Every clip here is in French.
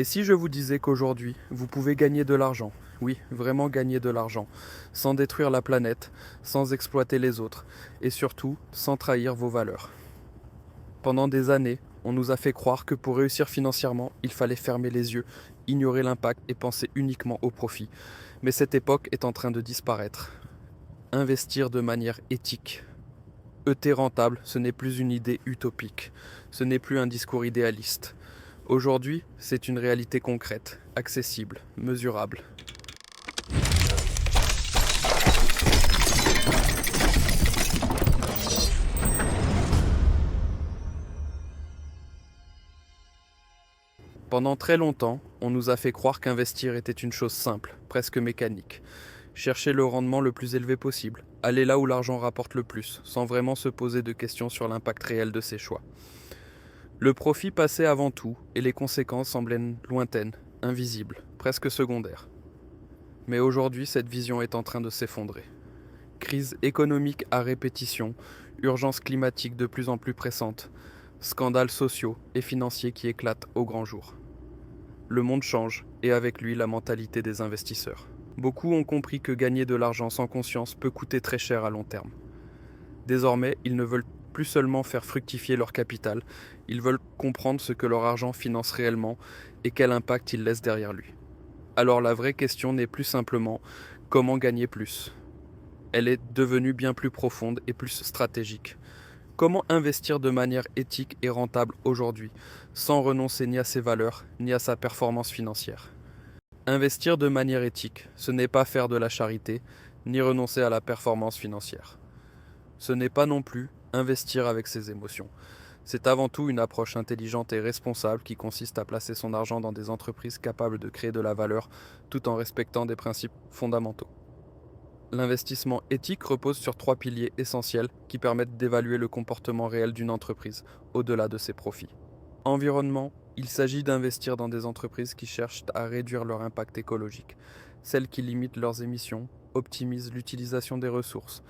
Et si je vous disais qu'aujourd'hui, vous pouvez gagner de l'argent, oui, vraiment gagner de l'argent, sans détruire la planète, sans exploiter les autres, et surtout sans trahir vos valeurs. Pendant des années, on nous a fait croire que pour réussir financièrement, il fallait fermer les yeux, ignorer l'impact et penser uniquement au profit. Mais cette époque est en train de disparaître. Investir de manière éthique. ET rentable, ce n'est plus une idée utopique, ce n'est plus un discours idéaliste. Aujourd'hui, c'est une réalité concrète, accessible, mesurable. Pendant très longtemps, on nous a fait croire qu'investir était une chose simple, presque mécanique. Chercher le rendement le plus élevé possible, aller là où l'argent rapporte le plus, sans vraiment se poser de questions sur l'impact réel de ses choix. Le profit passait avant tout, et les conséquences semblaient lointaines, invisibles, presque secondaires. Mais aujourd'hui, cette vision est en train de s'effondrer. Crise économique à répétition, urgence climatique de plus en plus pressante, scandales sociaux et financiers qui éclatent au grand jour. Le monde change, et avec lui la mentalité des investisseurs. Beaucoup ont compris que gagner de l'argent sans conscience peut coûter très cher à long terme. Désormais, ils ne veulent plus seulement faire fructifier leur capital, ils veulent comprendre ce que leur argent finance réellement et quel impact il laisse derrière lui. Alors la vraie question n'est plus simplement comment gagner plus. Elle est devenue bien plus profonde et plus stratégique. Comment investir de manière éthique et rentable aujourd'hui, sans renoncer ni à ses valeurs, ni à sa performance financière? Investir de manière éthique, ce n'est pas faire de la charité, ni renoncer à la performance financière. Ce n'est pas non plus investir avec ses émotions. C'est avant tout une approche intelligente et responsable qui consiste à placer son argent dans des entreprises capables de créer de la valeur tout en respectant des principes fondamentaux. L'investissement éthique repose sur 3 piliers essentiels qui permettent d'évaluer le comportement réel d'une entreprise, au-delà de ses profits. Environnement, il s'agit d'investir dans des entreprises qui cherchent à réduire leur impact écologique, celles qui limitent leurs émissions, optimisent l'utilisation des ressources,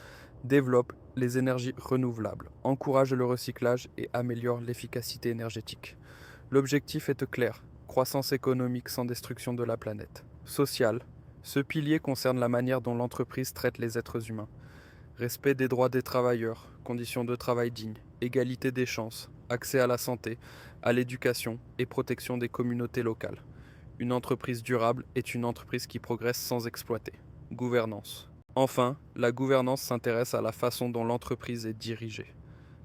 développent les énergies renouvelables, encouragent le recyclage et améliorent l'efficacité énergétique. L'objectif est clair, croissance économique sans destruction de la planète. Social, ce pilier concerne la manière dont l'entreprise traite les êtres humains. Respect des droits des travailleurs, conditions de travail dignes, égalité des chances, accès à la santé, à l'éducation et protection des communautés locales. Une entreprise durable est une entreprise qui progresse sans exploiter. Gouvernance. Enfin, la gouvernance s'intéresse à la façon dont l'entreprise est dirigée.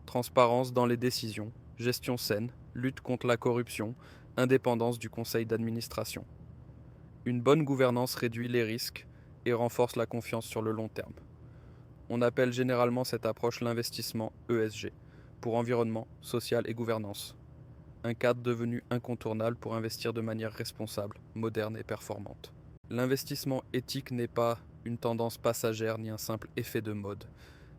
Transparence dans les décisions, gestion saine, lutte contre la corruption, indépendance du conseil d'administration. Une bonne gouvernance réduit les risques et renforce la confiance sur le long terme. On appelle généralement cette approche l'investissement ESG, pour environnement, social et gouvernance. Un cadre devenu incontournable pour investir de manière responsable, moderne et performante. L'investissement éthique n'est pas une tendance passagère ni un simple effet de mode.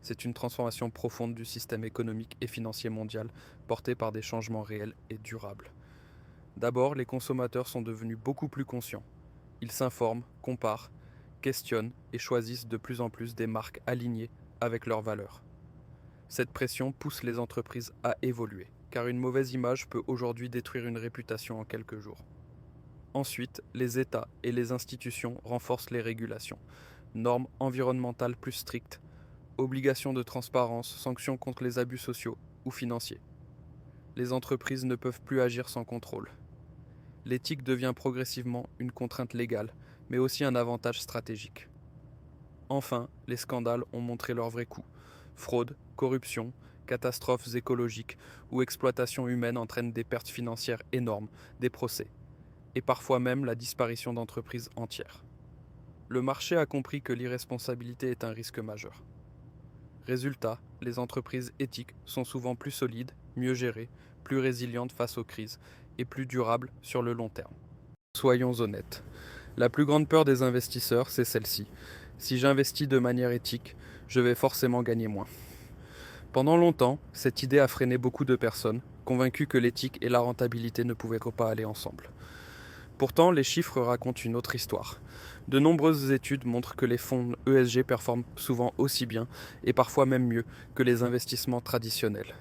C'est une transformation profonde du système économique et financier mondial, portée par des changements réels et durables. D'abord, les consommateurs sont devenus beaucoup plus conscients. Ils s'informent, comparent, questionnent et choisissent de plus en plus des marques alignées avec leurs valeurs. Cette pression pousse les entreprises à évoluer, car une mauvaise image peut aujourd'hui détruire une réputation en quelques jours. Ensuite, les États et les institutions renforcent les régulations, normes environnementales plus strictes, obligations de transparence, sanctions contre les abus sociaux ou financiers. Les entreprises ne peuvent plus agir sans contrôle. L'éthique devient progressivement une contrainte légale, mais aussi un avantage stratégique. Enfin, les scandales ont montré leur vrai coût. Fraude, corruption, catastrophes écologiques ou exploitation humaine entraînent des pertes financières énormes, des procès, et parfois même la disparition d'entreprises entières. Le marché a compris que l'irresponsabilité est un risque majeur. Résultat, les entreprises éthiques sont souvent plus solides, mieux gérées, plus résilientes face aux crises et plus durables sur le long terme. Soyons honnêtes, la plus grande peur des investisseurs, c'est celle-ci. Si j'investis de manière éthique, je vais forcément gagner moins. Pendant longtemps, cette idée a freiné beaucoup de personnes, convaincues que l'éthique et la rentabilité ne pouvaient pas aller ensemble. Pourtant, les chiffres racontent une autre histoire. De nombreuses études montrent que les fonds ESG performent souvent aussi bien, et parfois même mieux, que les investissements traditionnels.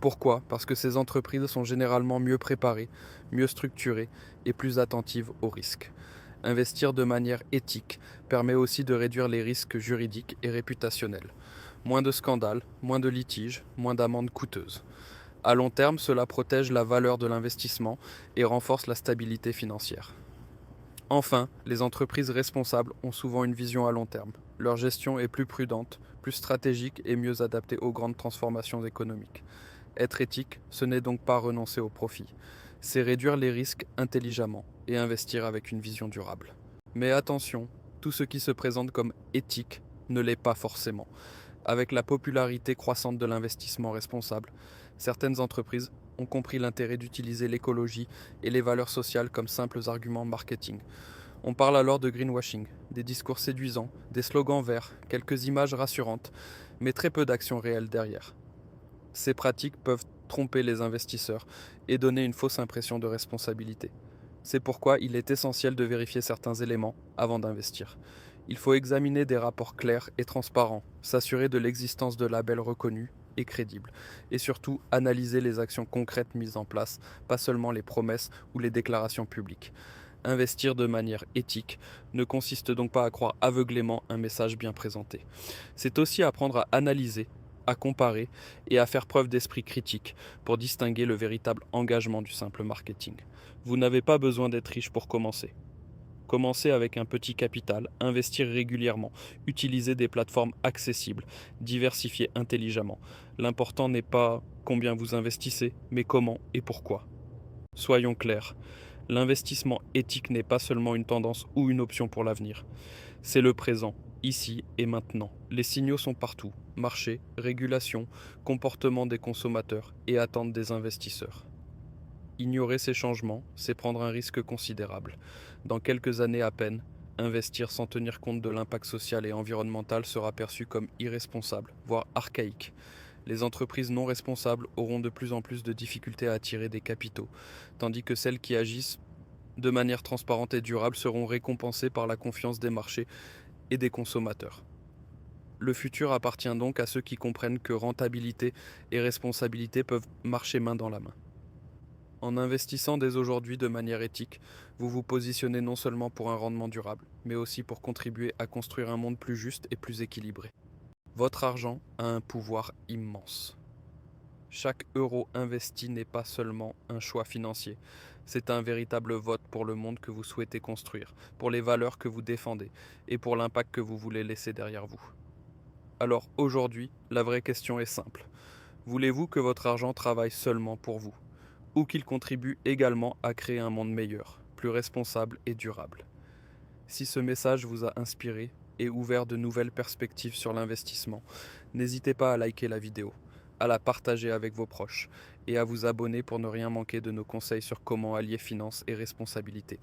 Pourquoi? Parce que ces entreprises sont généralement mieux préparées, mieux structurées et plus attentives aux risques. Investir de manière éthique permet aussi de réduire les risques juridiques et réputationnels. Moins de scandales, moins de litiges, moins d'amendes coûteuses. À long terme, cela protège la valeur de l'investissement et renforce la stabilité financière. Enfin, les entreprises responsables ont souvent une vision à long terme. Leur gestion est plus prudente, plus stratégique et mieux adaptée aux grandes transformations économiques. Être éthique, ce n'est donc pas renoncer au profit, c'est réduire les risques intelligemment et investir avec une vision durable. Mais attention, tout ce qui se présente comme éthique ne l'est pas forcément. Avec la popularité croissante de l'investissement responsable, certaines entreprises ont compris l'intérêt d'utiliser l'écologie et les valeurs sociales comme simples arguments marketing. On parle alors de greenwashing, des discours séduisants, des slogans verts, quelques images rassurantes, mais très peu d'actions réelles derrière. Ces pratiques peuvent tromper les investisseurs et donner une fausse impression de responsabilité. C'est pourquoi il est essentiel de vérifier certains éléments avant d'investir. Il faut examiner des rapports clairs et transparents, s'assurer de l'existence de labels reconnus et crédibles, et surtout analyser les actions concrètes mises en place, pas seulement les promesses ou les déclarations publiques. Investir de manière éthique ne consiste donc pas à croire aveuglément un message bien présenté. C'est aussi apprendre à analyser, à comparer et à faire preuve d'esprit critique pour distinguer le véritable engagement du simple marketing. Vous n'avez pas besoin d'être riche pour commencer. Commencez avec un petit capital, investir régulièrement, utiliser des plateformes accessibles, diversifier intelligemment. L'important n'est pas combien vous investissez, mais comment et pourquoi. Soyons clairs, l'investissement éthique n'est pas seulement une tendance ou une option pour l'avenir. C'est le présent, ici et maintenant. Les signaux sont partout. Marché, régulation, comportement des consommateurs et attentes des investisseurs. Ignorer ces changements, c'est prendre un risque considérable. Dans quelques années à peine, investir sans tenir compte de l'impact social et environnemental sera perçu comme irresponsable, voire archaïque. Les entreprises non responsables auront de plus en plus de difficultés à attirer des capitaux, tandis que celles qui agissent de manière transparente et durable seront récompensées par la confiance des marchés et des consommateurs. Le futur appartient donc à ceux qui comprennent que rentabilité et responsabilité peuvent marcher main dans la main. En investissant dès aujourd'hui de manière éthique, vous vous positionnez non seulement pour un rendement durable, mais aussi pour contribuer à construire un monde plus juste et plus équilibré. Votre argent a un pouvoir immense. Chaque euro investi n'est pas seulement un choix financier, c'est un véritable vote pour le monde que vous souhaitez construire, pour les valeurs que vous défendez et pour l'impact que vous voulez laisser derrière vous. Alors aujourd'hui, la vraie question est simple. Voulez-vous que votre argent travaille seulement pour vous, ou qu'il contribue également à créer un monde meilleur, plus responsable et durable? Si ce message vous a inspiré et ouvert de nouvelles perspectives sur l'investissement, n'hésitez pas à liker la vidéo, à la partager avec vos proches et à vous abonner pour ne rien manquer de nos conseils sur comment allier finance et responsabilité.